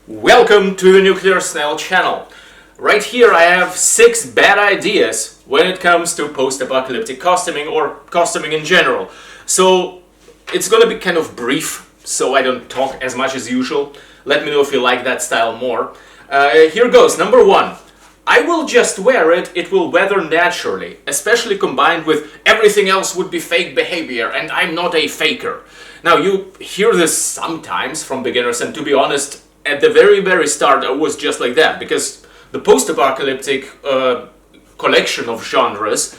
Welcome to the Nuclear Snail channel. Right here I have 6 bad ideas when it comes to post-apocalyptic costuming or costuming in general. So it's gonna be kind of brief, so I don't talk as much as usual. Let me know if you like that style more. Here goes. Number 1. I will just wear it, it will weather naturally, especially combined with everything else would be fake behavior and I'm not a faker. Now you hear this sometimes from beginners, and to be honest, at the very start I was just like that, because the post-apocalyptic collection of genres,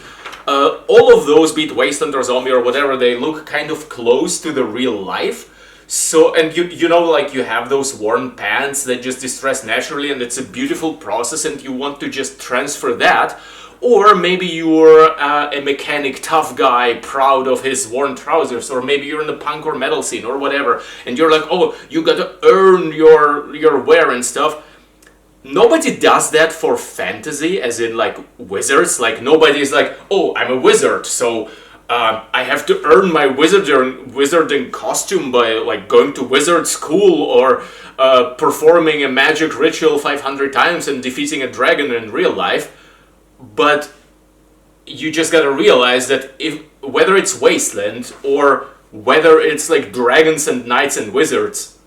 all of those, be it wasteland or zombie or whatever, they look kind of close to the real life. So, and you know, like you have those worn pants that just distress naturally and it's a beautiful process and you want to just transfer that. Or maybe you're a mechanic tough guy proud of his worn trousers, or maybe you're in the punk or metal scene or whatever and you're like, oh, you gotta earn your wear and stuff. Nobody does that for fantasy, as in like wizards. Like nobody's like, oh, I'm a wizard, so I have to earn my wizarding costume by like going to wizard school or performing a magic ritual 500 times and defeating a dragon in real life. But you just gotta realize that whether it's wasteland or whether it's like dragons and knights and wizards,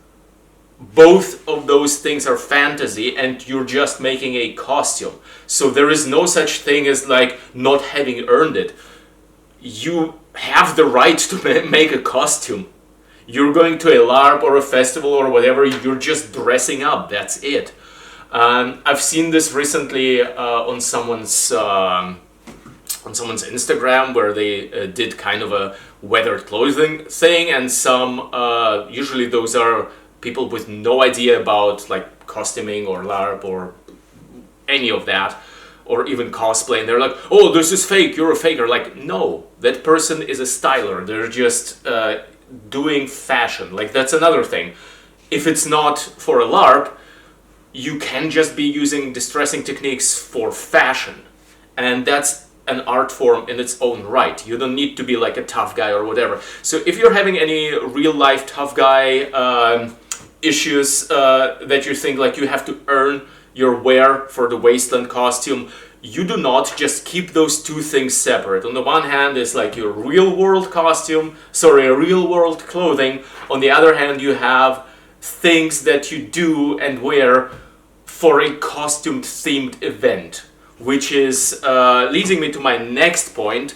both of those things are fantasy and you're just making a costume. So there is no such thing as like not having earned it. You have the right to make a costume. You're going to a LARP or a festival or whatever, you're just dressing up, that's it. I've seen this recently on someone's Instagram, where they did kind of a weathered clothing thing, and some usually those are people with no idea about like costuming or LARP or any of that, or even cosplay, and they're like, oh, this is fake, you're a faker. Like, no, that person is a styler. They're just doing fashion. Like, that's another thing. If it's not for a LARP, you can just be using distressing techniques for fashion, and that's an art form in its own right. You don't need to be like a tough guy or whatever. So if you're having any real life tough guy issues that you think like you have to earn your wear for the wasteland costume, you do not. Just keep those two things separate. On the one hand is like your real world real world clothing. On the other hand, you have things that you do and wear for a costume-themed event, which is leading me to my next point,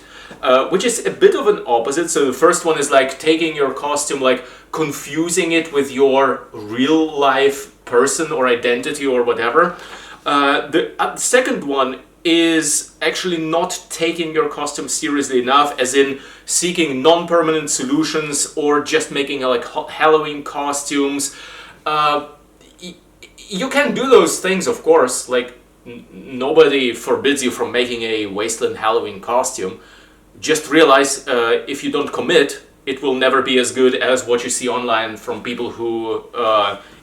which is a bit of an opposite. So the first one is like taking your costume, like confusing it with your real-life person or identity or whatever. The second one is actually not taking your costume seriously enough, as in seeking non-permanent solutions or just making like Halloween costumes. You can do those things, of course, like nobody forbids you from making a wasteland Halloween costume. Just realize if you don't commit, it will never be as good as what you see online from people who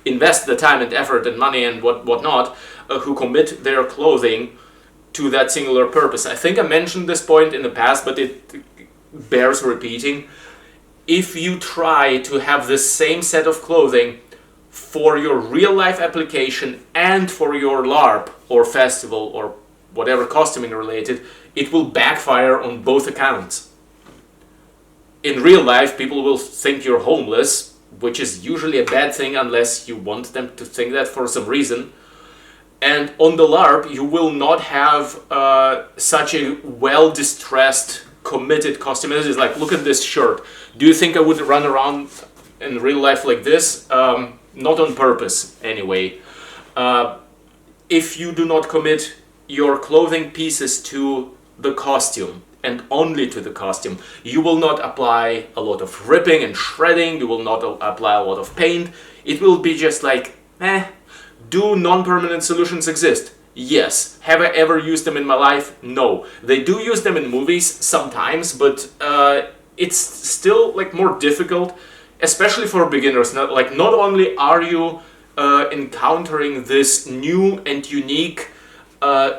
invest the time and effort and money and whatnot, who commit their clothing to that singular purpose. I think I mentioned this point in the past, but it bears repeating. If you try to have the same set of clothing for your real life application and for your LARP or festival or whatever costuming related, it will backfire on both accounts. In real life, people will think you're homeless, which is usually a bad thing unless you want them to think that for some reason. And on the LARP, you will not have such a well-distressed, committed costume. It is like, look at this shirt. Do you think I would run around in real life like this? Not on purpose, anyway. If you do not commit your clothing pieces to the costume, and only to the costume, you will not apply a lot of ripping and shredding, you will not apply a lot of paint. It will be just like, do non-permanent solutions exist? Yes. Have I ever used them in my life? No. They do use them in movies sometimes, but it's still like more difficult, especially for beginners. Not only are you encountering this new and unique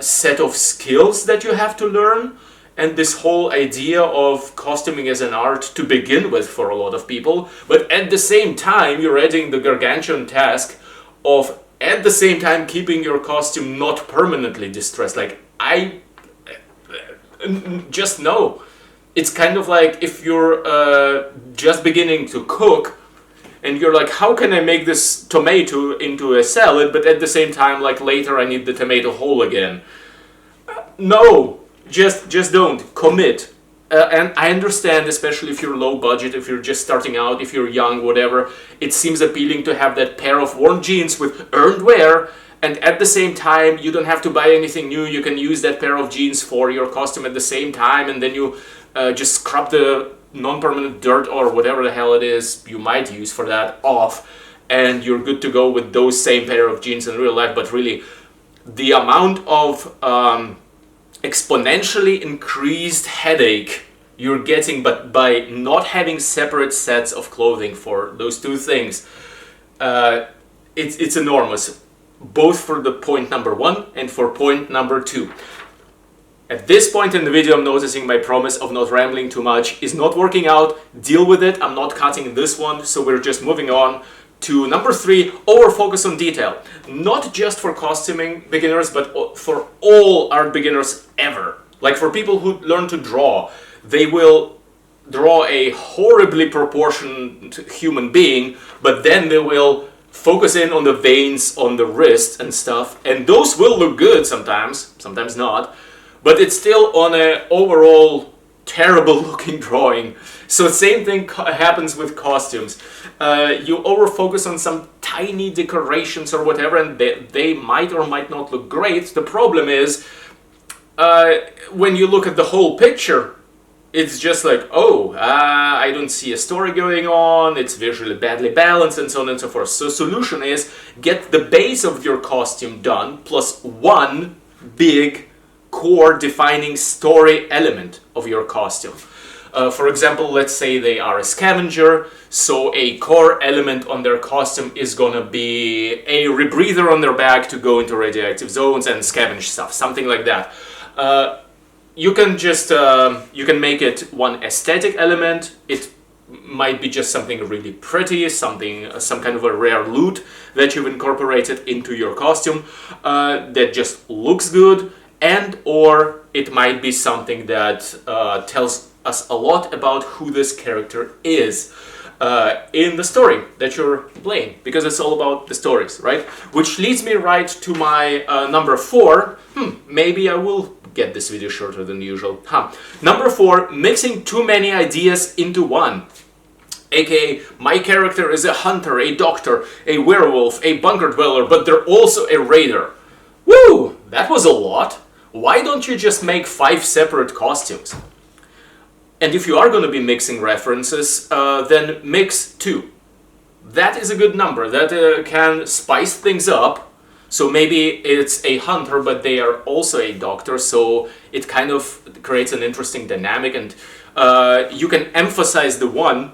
set of skills that you have to learn, and this whole idea of costuming as an art to begin with for a lot of people, but at the same time you're adding the gargantuan task of at the same time keeping your costume not permanently distressed. Like, I just know. It's kind of like if you're just beginning to cook and you're like, how can I make this tomato into a salad, but at the same time, like, later I need the tomato whole again. No, just don't. Commit. And I understand, especially if you're low budget, if you're just starting out, if you're young, whatever, it seems appealing to have that pair of worn jeans with earned wear, and at the same time, you don't have to buy anything new. You can use that pair of jeans for your costume at the same time, and then you just scrub the non-permanent dirt or whatever the hell it is you might use for that off, and you're good to go with those same pair of jeans in real life. But really, the amount of exponentially increased headache you're getting but by not having separate sets of clothing for those two things, it's enormous, both for the point number one and for point number two. At this point in the video, I'm noticing my promise of not rambling too much is not working out. Deal with it. I'm not cutting this one, so we're just moving on to number three, over-focus on detail. Not just for costuming beginners, but for all art beginners ever. Like for people who learn to draw, they will draw a horribly proportioned human being, but then they will focus in on the veins on the wrist and stuff, and those will look good sometimes, sometimes not, but it's still on an overall terrible looking drawing. So same thing happens with costumes. You over-focus on some tiny decorations or whatever, and they might or might not look great. The problem is, when you look at the whole picture, it's just like, oh, I don't see a story going on, it's visually badly balanced, and so on and so forth. So solution is, get the base of your costume done, plus one big core defining story element of your costume. For example, let's say they are a scavenger, so a core element on their costume is gonna be a rebreather on their back to go into radioactive zones and scavenge stuff, something like that. You can just, you can make it one aesthetic element. It might be just something really pretty, some kind of a rare loot that you've incorporated into your costume that just looks good, and or it might be something that tells us a lot about who this character is in the story that you're playing, because it's all about the stories, right? Which leads me right to my number four. Maybe I will get this video shorter than usual. Number four, mixing too many ideas into one. AKA, my character is a hunter, a doctor, a werewolf, a bunker dweller, but they're also a raider. Woo! That was a lot. Why don't you just make 5 separate costumes? And if you are going to be mixing references, then mix 2. That is a good number. That can spice things up. So maybe it's a hunter, but they are also a doctor, so it kind of creates an interesting dynamic, and you can emphasize the one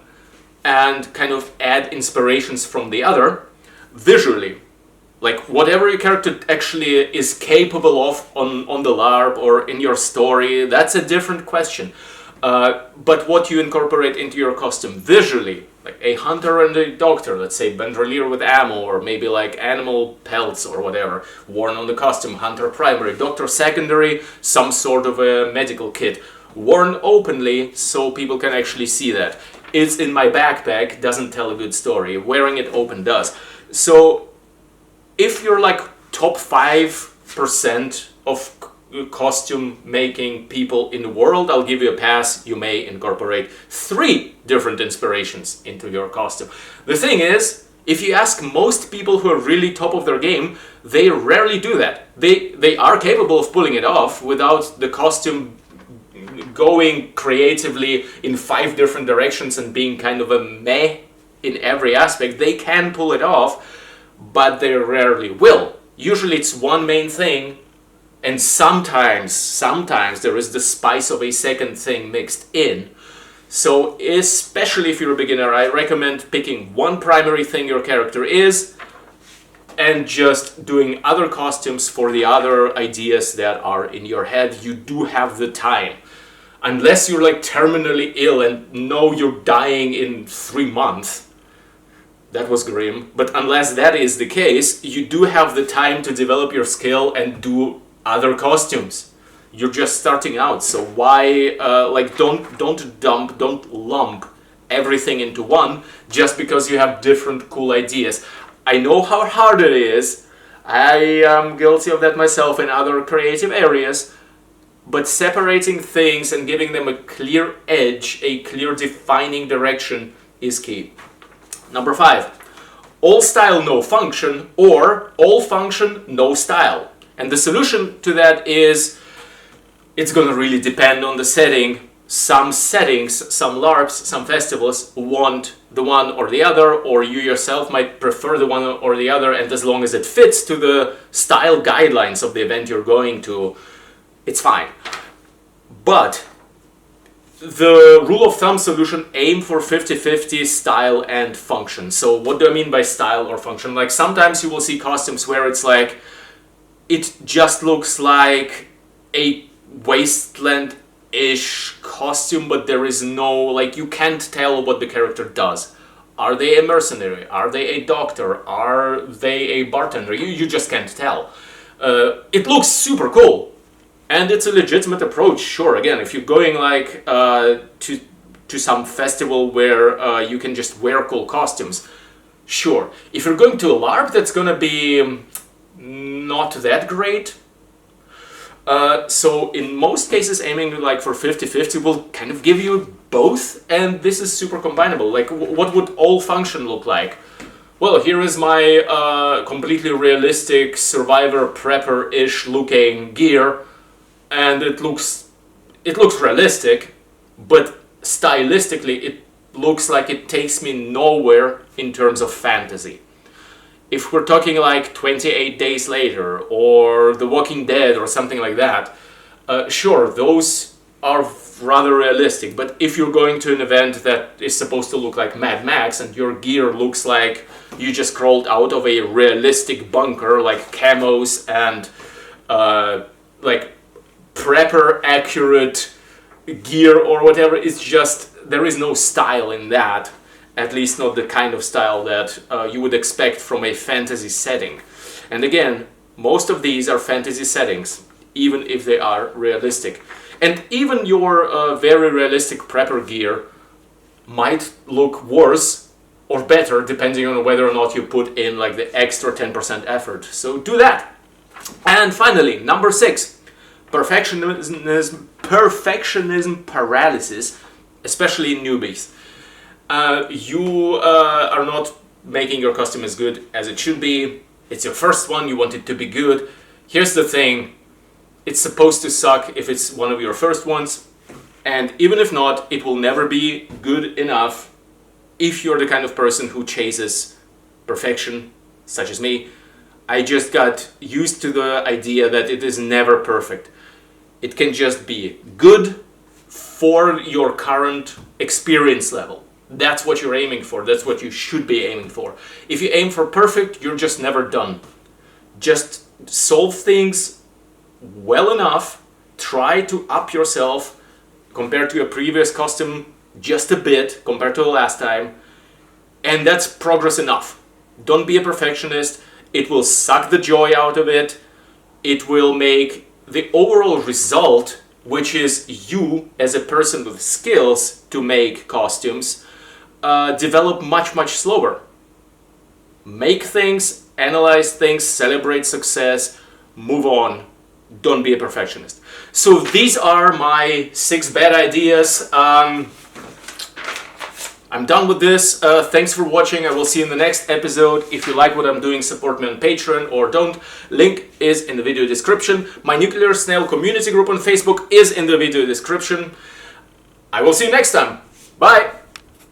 and kind of add inspirations from the other visually. Like whatever your character actually is capable of on the LARP or in your story, that's a different question. But what you incorporate into your costume visually, like a hunter and a doctor, let's say bandolier with ammo, or maybe like animal pelts or whatever, worn on the costume, hunter primary, doctor secondary, some sort of a medical kit, worn openly so people can actually see that. It's in my backpack, doesn't tell a good story, wearing it open does. So if you're like top 5% of costume making people in the world, I'll give you a pass. You may incorporate 3 different inspirations into your costume. The thing is, if you ask most people who are really top of their game, they rarely do that. They are capable of pulling it off without the costume going creatively in 5 different directions and being kind of a meh in every aspect. They can pull it off, but they rarely will. Usually it's one main thing, and sometimes there is the spice of a second thing mixed in. So especially if you're a beginner, I recommend picking one primary thing your character is and just doing other costumes for the other ideas that are in your head. You do have the time. Unless you're like terminally ill and know you're dying in 3 months, That was grim. But unless that is the case, you do have the time to develop your skill and do other costumes. You're just starting out, so why, don't lump everything into one just because you have different cool ideas. I know how hard it is. I am guilty of that myself in other creative areas, but separating things and giving them a clear edge, a clear defining direction is key. Number 5, all style, no function, or all function, no style. And the solution to that is, it's going to really depend on the setting. Some settings, some LARPs, some festivals want the one or the other, or you yourself might prefer the one or the other, and as long as it fits to the style guidelines of the event you're going to, it's fine. But the rule of thumb solution, aim for 50-50 style and function. So what do I mean by style or function? Like sometimes you will see costumes where it's like, it just looks like a wasteland-ish costume, but there is no, like, you can't tell what the character does. Are they a mercenary? Are they a doctor? Are they a bartender? You just can't tell. It looks super cool, and it's a legitimate approach. Sure, again, if you're going like to some festival where you can just wear cool costumes, sure. If you're going to a LARP that's gonna be not that great, so in most cases aiming like for 50-50 will kind of give you both, and this is super combinable. Like what would all function look like? Well, here is my completely realistic survivor prepper-ish looking gear, and it looks realistic, but stylistically it looks like it takes me nowhere in terms of fantasy. If we're talking like 28 Days Later or The Walking Dead or something like that, sure, those are rather realistic. But if you're going to an event that is supposed to look like Mad Max and your gear looks like you just crawled out of a realistic bunker, like camos and like prepper accurate gear or whatever, it's just, there is no style in that. At least not the kind of style that you would expect from a fantasy setting. And again, most of these are fantasy settings, even if they are realistic. And even your very realistic prepper gear might look worse or better depending on whether or not you put in like the extra 10% effort. So do that. And finally, number 6, perfectionism paralysis, especially in newbies. You are not making your costume as good as it should be. It's your first one, you want it to be good. Here's the thing, it's supposed to suck if it's one of your first ones, and even if not, it will never be good enough if you're the kind of person who chases perfection, such as me. I just got used to the idea that it is never perfect. It can just be good for your current experience level. That's what you're aiming for. That's what you should be aiming for. If you aim for perfect, you're just never done. Just solve things well enough. Try to up yourself compared to your previous costume just a bit compared to the last time. And that's progress enough. Don't be a perfectionist. It will suck the joy out of it. It will make the overall result, which is you as a person with skills to make costumes, develop much slower. Make things, analyze things, celebrate success, move on. Don't be a perfectionist. So these are my 6 bad ideas. I'm done with this. Thanks for watching. I will see you in the next episode. If you like what I'm doing, support me on Patreon or don't. Link is in the video description. My Nuclear Snail community group on Facebook is in the video description. I will see you next time. Bye!